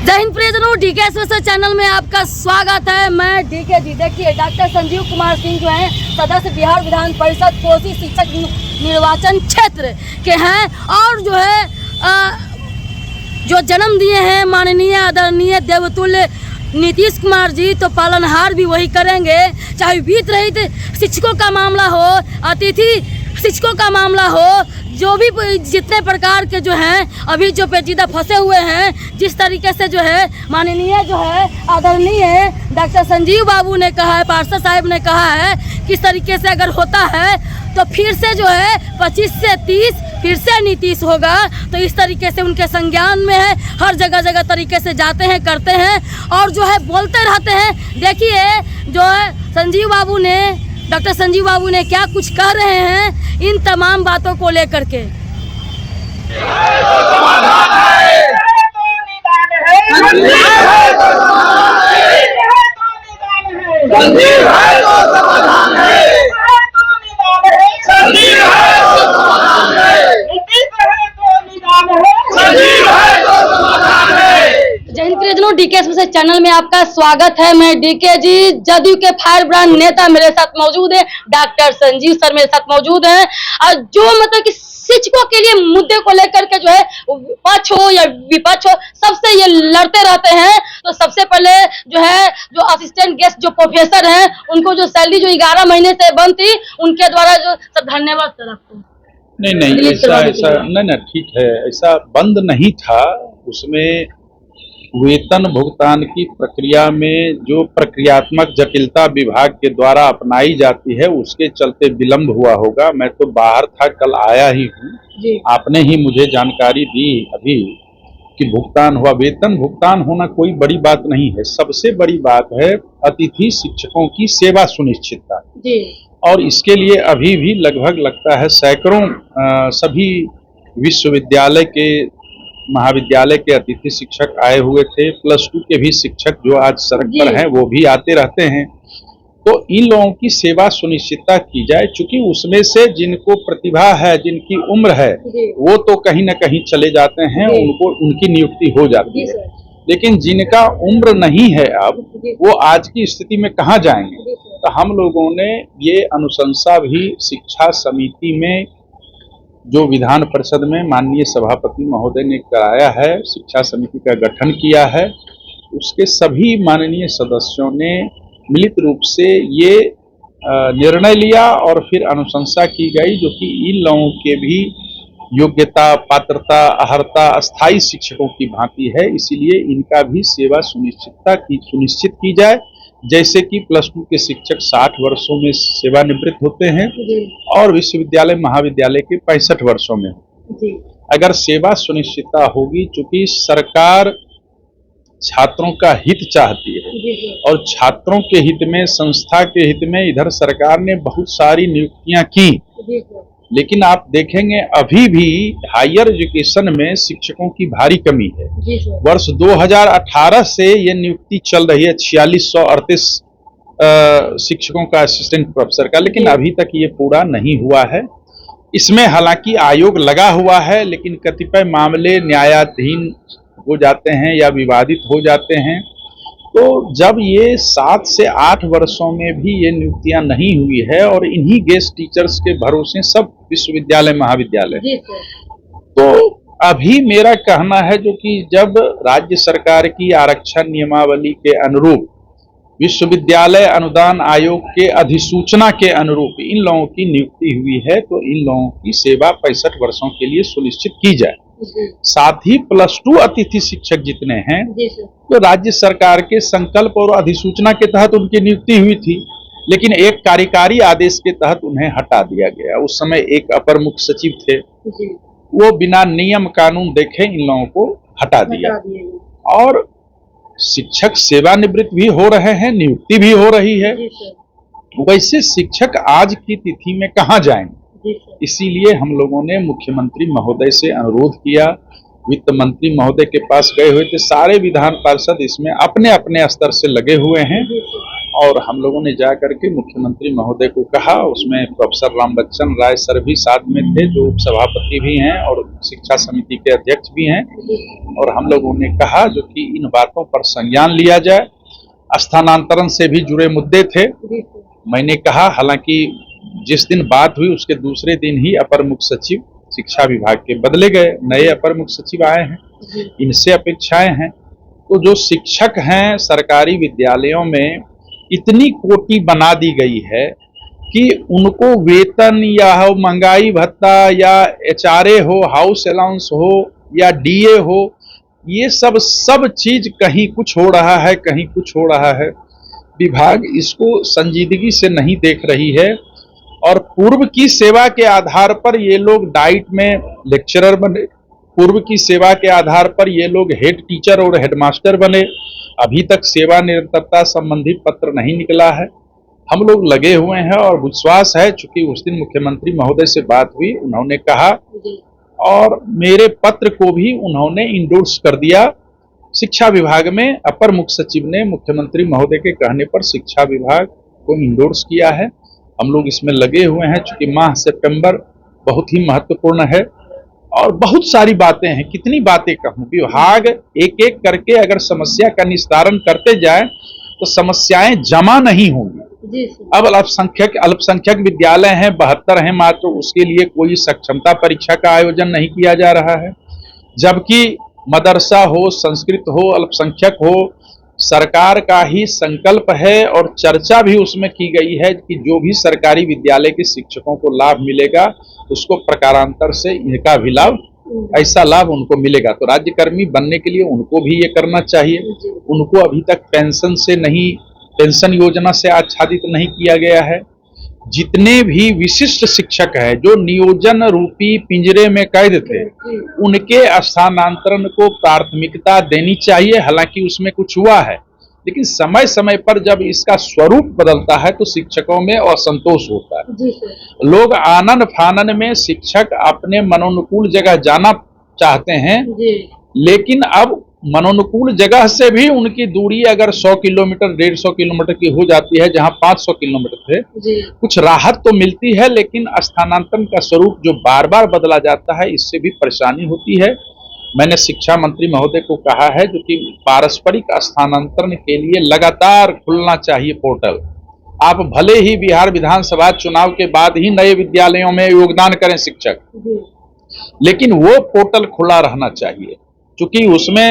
जय हिंद प्रियजनों, DK special channel में आपका स्वागत है। मैं डीके जी। देखिए, डॉक्टर संजीव कुमार सिंह जो हैं सदस्य बिहार विधान परिषद कोसी शिक्षक निर्वाचन क्षेत्र के हैं और जो है जो जन्म दिए हैं माननीय आदरणीय देवतुल्य नीतीश कुमार जी, तो पालनहार भी वही करेंगे। चाहे वित्त रहित शिक्षकों का मामला हो, अतिथि शिक्षकों का मामला हो, जो भी जितने प्रकार के जो हैं अभी जो पेचीदा फंसे हुए हैं, जिस तरीके से जो है माननीय जो है आदरणीय डॉक्टर संजीव बाबू ने कहा है, पार्षद साहब ने कहा है, किस तरीके से अगर होता है तो फिर से जो है 25 से 30 फिर से नीतीश होगा। तो इस तरीके से उनके संज्ञान में है, हर जगह जगह तरीके से जाते हैं, करते हैं और जो है बोलते रहते हैं। देखिए जो है संजीव बाबू ने, डॉक्टर संजीव बाबू ने क्या कुछ कह रहे हैं इन तमाम बातों को लेकर के। डीके स्पेशल चैनल में आपका स्वागत है। मैं डीके जी। जदयू के फायर ब्रांड नेता मेरे साथ मौजूद है, डॉक्टर संजीव सर मेरे साथ मौजूद हैं और जो मतलब कि शिक्षकों के लिए मुद्दे को लेकर के जो है पक्ष हो या विपक्ष हो, सबसे ये लड़ते रहते हैं। तो सबसे पहले जो है जो असिस्टेंट गेस्ट जो प्रोफेसर हैं, उनको जो सैलरी जो 11 महीने से बंद थी, उनके द्वारा जो सब धन्यवाद सर आपको। नहीं ऐसा नहीं, ठीक है, ऐसा बंद नहीं था। उसमें वेतन भुगतान की प्रक्रिया में जो प्रक्रियात्मक जटिलता विभाग के द्वारा अपनाई जाती है, उसके चलते विलंब हुआ होगा। मैं तो बाहर था, कल आया ही हूँ। आपने ही मुझे जानकारी दी अभी कि भुगतान हुआ। वेतन भुगतान होना कोई बड़ी बात नहीं है। सबसे बड़ी बात है अतिथि शिक्षकों की सेवा सुनिश्चितता, और इसके लिए अभी भी लगभग लगता है सैकड़ों सभी विश्वविद्यालय के, महाविद्यालय के अतिथि शिक्षक आए हुए थे। +2 के भी शिक्षक जो आज सड़क पर हैं वो भी आते रहते हैं। तो इन लोगों की सेवा सुनिश्चितता की जाए, चूंकि उसमें से जिनको प्रतिभा है, जिनकी उम्र है, वो तो कहीं ना कहीं चले जाते हैं, उनको उनकी नियुक्ति हो जाती है। लेकिन जिनका उम्र नहीं है अब, वो आज की स्थिति में कहाँ जाएंगे। तो हम लोगों ने ये अनुशंसा भी शिक्षा समिति में जो विधान परिषद में माननीय सभापति महोदय ने कराया है, शिक्षा समिति का गठन किया है, उसके सभी माननीय सदस्यों ने मिलित रूप से ये निर्णय लिया और फिर अनुशंसा की गई, जो कि इन लोगों के भी योग्यता, पात्रता, अर्हता अस्थायी शिक्षकों की भांति है। इसीलिए इनका भी सेवा सुनिश्चित की जाए। जैसे कि +2 के शिक्षक 60 वर्षों में सेवानिवृत्त होते हैं और विश्वविद्यालय महाविद्यालय के 65 वर्षों में। अगर सेवा सुनिश्चितता होगी, चूंकि सरकार छात्रों का हित चाहती है और छात्रों के हित में, संस्था के हित में इधर सरकार ने बहुत सारी नियुक्तियां की, लेकिन आप देखेंगे अभी भी हायर एजुकेशन में शिक्षकों की भारी कमी है। वर्ष 2018 से ये नियुक्ति चल रही है 4638 शिक्षकों का, असिस्टेंट प्रोफेसर का, लेकिन अभी तक ये पूरा नहीं हुआ है। इसमें हालांकि आयोग लगा हुआ है, लेकिन कतिपय मामले न्यायाधीन हो जाते हैं या विवादित हो जाते हैं। तो जब ये 7 से 8 वर्षों में भी ये नियुक्तियां नहीं हुई है और इन्हीं गेस्ट टीचर्स के भरोसे सब विश्वविद्यालय महाविद्यालय, तो अभी मेरा कहना है जो कि जब राज्य सरकार की आरक्षण नियमावली के अनुरूप, विश्वविद्यालय अनुदान आयोग के अधिसूचना के अनुरूप इन लोगों की नियुक्ति हुई है, तो इन लोगों की सेवा 65 वर्षों के लिए सुनिश्चित की जाए। साथ ही +2 अतिथि शिक्षक जितने हैं, तो राज्य सरकार के संकल्प और अधिसूचना के तहत उनकी नियुक्ति हुई थी, लेकिन एक कार्यकारी आदेश के तहत उन्हें हटा दिया गया। उस समय एक अपर मुख्य सचिव थे, वो बिना नियम कानून देखे इन लोगों को हटा दिया। और शिक्षक सेवानिवृत्त भी हो रहे हैं, नियुक्ति भी हो रही है। वैसे शिक्षक आज की तिथि में कहाँ जाएंगे। इसीलिए हम लोगों ने मुख्यमंत्री महोदय से अनुरोध किया, वित्त मंत्री महोदय के पास गए हुए थे। सारे विधान पार्षद इसमें अपने अपने स्तर से लगे हुए हैं और हम लोगों ने जा करके मुख्यमंत्री महोदय को कहा, उसमें प्रोफेसर रामबच्चन राय सर भी साथ में थे, जो उपसभापति भी हैं और शिक्षा समिति के अध्यक्ष भी हैं, और हम लोगों ने कहा जो कि इन बातों पर संज्ञान लिया जाए। स्थानांतरण से भी जुड़े मुद्दे थे। मैंने कहा, हालांकि जिस दिन बात हुई उसके दूसरे दिन ही अपर मुख्य सचिव शिक्षा विभाग के बदले गए, नए अपर मुख्य सचिव आए हैं, इनसे अपेक्षाएं हैं। तो जो शिक्षक हैं सरकारी विद्यालयों में इतनी कोटि बना दी गई है कि उनको वेतन या महंगाई भत्ता या एचआरए हो, हाउस अलाउंस हो या डीए हो, ये सब चीज कहीं कुछ हो रहा है, कहीं कुछ हो रहा है। विभाग इसको संजीदगी से नहीं देख रही है और पूर्व की सेवा के आधार पर ये लोग डाइट में लेक्चरर बने, पूर्व की सेवा के आधार पर ये लोग हेड टीचर और हेडमास्टर बने। अभी तक सेवा निरंतरता संबंधी पत्र नहीं निकला है। हम लोग लगे हुए हैं और विश्वास है, चूंकि उस दिन मुख्यमंत्री महोदय से बात हुई, उन्होंने कहा और मेरे पत्र को भी उन्होंने इंडोर्स कर दिया। शिक्षा विभाग में अपर मुख्य सचिव ने मुख्यमंत्री महोदय के कहने पर शिक्षा विभाग को इंडोर्स किया है। हम लोग इसमें लगे हुए हैं, चूंकि माह सितंबर बहुत ही महत्वपूर्ण है और बहुत सारी बातें हैं। कितनी बातें कहूं, विभाग एक एक करके अगर समस्या का निस्तारण करते जाए तो समस्याएं जमा नहीं होंगी। अब अल्पसंख्यक विद्यालय हैं, 72 हैं मात्र, उसके लिए कोई सक्षमता परीक्षा का आयोजन नहीं किया जा रहा है, जबकि मदरसा हो, संस्कृत हो, अल्पसंख्यक हो, सरकार का ही संकल्प है और चर्चा भी उसमें की गई है कि जो भी सरकारी विद्यालय के शिक्षकों को लाभ मिलेगा उसको प्रकारांतर से इनका भी लाभ, ऐसा लाभ उनको मिलेगा। तो राज्यकर्मी बनने के लिए उनको भी ये करना चाहिए। उनको अभी तक पेंशन से नहीं, पेंशन योजना से आच्छादित नहीं किया गया है। जितने भी विशिष्ट शिक्षक हैं जो नियोजन रूपी पिंजरे में कैद थे, उनके स्थानांतरण को प्राथमिकता देनी चाहिए। हालांकि उसमें कुछ हुआ है, लेकिन समय समय पर जब इसका स्वरूप बदलता है तो शिक्षकों में असंतोष होता है। लोग आनन फानन में शिक्षक अपने मनोनुकूल जगह जाना चाहते हैं, लेकिन अब मनोनुकूल जगह से भी उनकी दूरी अगर 100 किलोमीटर 150 किलोमीटर की हो जाती है, जहां 500 किलोमीटर थे, कुछ राहत तो मिलती है, लेकिन स्थानांतरण का स्वरूप जो बार बार बदला जाता है, इससे भी परेशानी होती है। मैंने शिक्षा मंत्री महोदय को कहा है जो कि पारस्परिक स्थानांतरण के लिए लगातार खुलना चाहिए पोर्टल। आप भले ही बिहार विधानसभा चुनाव के बाद ही नए विद्यालयों में योगदान करें शिक्षक, लेकिन वो पोर्टल खुला रहना चाहिए, क्योंकि उसमें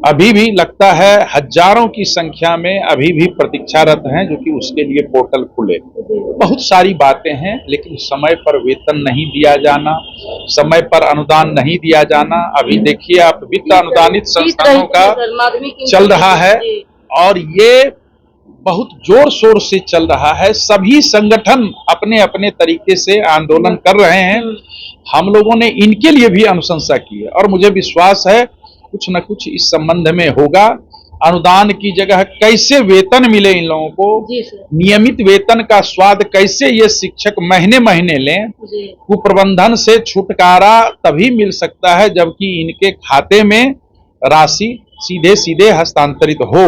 अभी भी लगता है हजारों की संख्या में अभी भी प्रतीक्षारत हैं जो कि उसके लिए पोर्टल खुले। बहुत सारी बातें हैं, लेकिन समय पर वेतन नहीं दिया जाना, समय पर अनुदान नहीं दिया जाना। अभी देखिए आप, वित्त अनुदानित संस्थानों का चल रहा है और ये बहुत जोर शोर से चल रहा है। सभी संगठन अपने अपने तरीके से आंदोलन कर रहे हैं। हम लोगों ने इनके लिए भी अनुशंसा की है और मुझे विश्वास है कुछ न कुछ इस संबंध में होगा। अनुदान की जगह कैसे वेतन मिले इन लोगों को, नियमित वेतन का स्वाद कैसे ये शिक्षक महीने महीने लें, कुप्रबंधन से छुटकारा तभी मिल सकता है जबकि इनके खाते में राशि सीधे सीधे हस्तांतरित हो।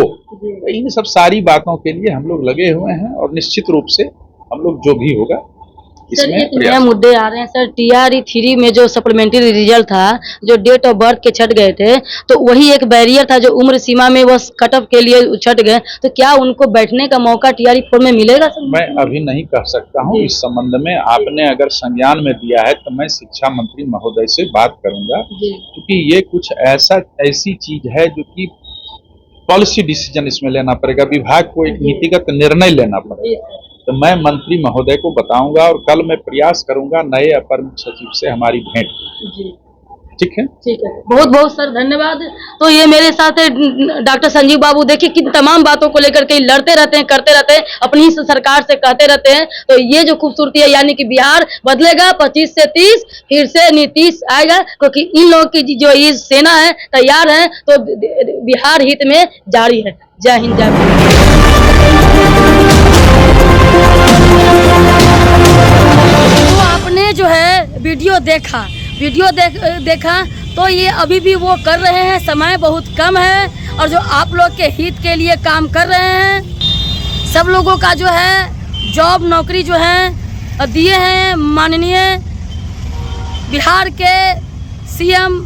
इन सब सारी बातों के लिए हम लोग लगे हुए हैं और निश्चित रूप से हम लोग जो भी होगा सर, ये नए मुद्दे आ रहे हैं सर। TRE-3 में जो सप्लीमेंट्री रिजल्ट था, जो डेट ऑफ बर्थ के छट गए थे, तो वही एक बैरियर था जो उम्र सीमा में वो कट ऑफ के लिए छट गए, तो क्या उनको बैठने का मौका TRE-4 में मिलेगा सर? मैं अभी नहीं कह सकता हूँ इस संबंध में। आपने अगर संज्ञान में दिया है तो मैं शिक्षा मंत्री महोदय से बात करूंगा, क्योंकि ये कुछ ऐसी चीज है जो कि पॉलिसी डिसीजन इसमें लेना पड़ेगा, विभाग को एक नीतिगत निर्णय लेना पड़ेगा। तो मैं मंत्री महोदय को बताऊंगा और कल मैं प्रयास करूंगा नए अपर मुख्य सचिव से हमारी भेंट। ठीक है, ठीक है, बहुत बहुत सर धन्यवाद। तो ये मेरे साथ है डॉक्टर संजीव बाबू। देखिए किन तमाम बातों को लेकर के लड़ते रहते हैं, करते रहते हैं, अपनी सरकार से कहते रहते हैं। तो ये जो खूबसूरती है, यानी कि बिहार बदलेगा, 25 से 30 फिर से नीतीश आएगा, क्योंकि इन लोगों की जो ये सेना है तैयार है, तो बिहार हित में जारी है। जय हिंद, जय भारत। तो आपने जो है वीडियो देखा तो ये अभी भी वो कर रहे हैं। समय बहुत कम है और जो आप लोग के हित के लिए काम कर रहे हैं। सब लोगों का जो है जॉब नौकरी जो है दिए हैं माननीय बिहार के सीएम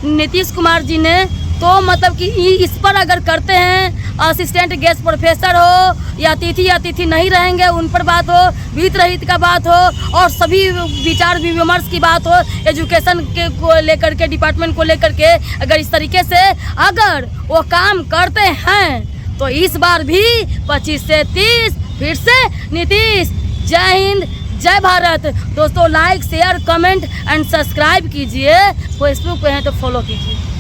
नीतीश कुमार जी ने। तो मतलब कि इस पर अगर करते हैं असिस्टेंट गेस्ट प्रोफेसर हो या अतिथि नहीं रहेंगे उन पर बात हो, वित्त रहित का बात हो और सभी विचार विमर्श की बात हो, एजुकेशन के को लेकर के डिपार्टमेंट को लेकर के अगर इस तरीके से अगर वो काम करते हैं तो इस बार भी 25 से 30 फिर से नीतीश। जय हिंद जय भारत। दोस्तों like share comment and subscribe कीजिए, फेसबुक पे हैं तो फॉलो कीजिए।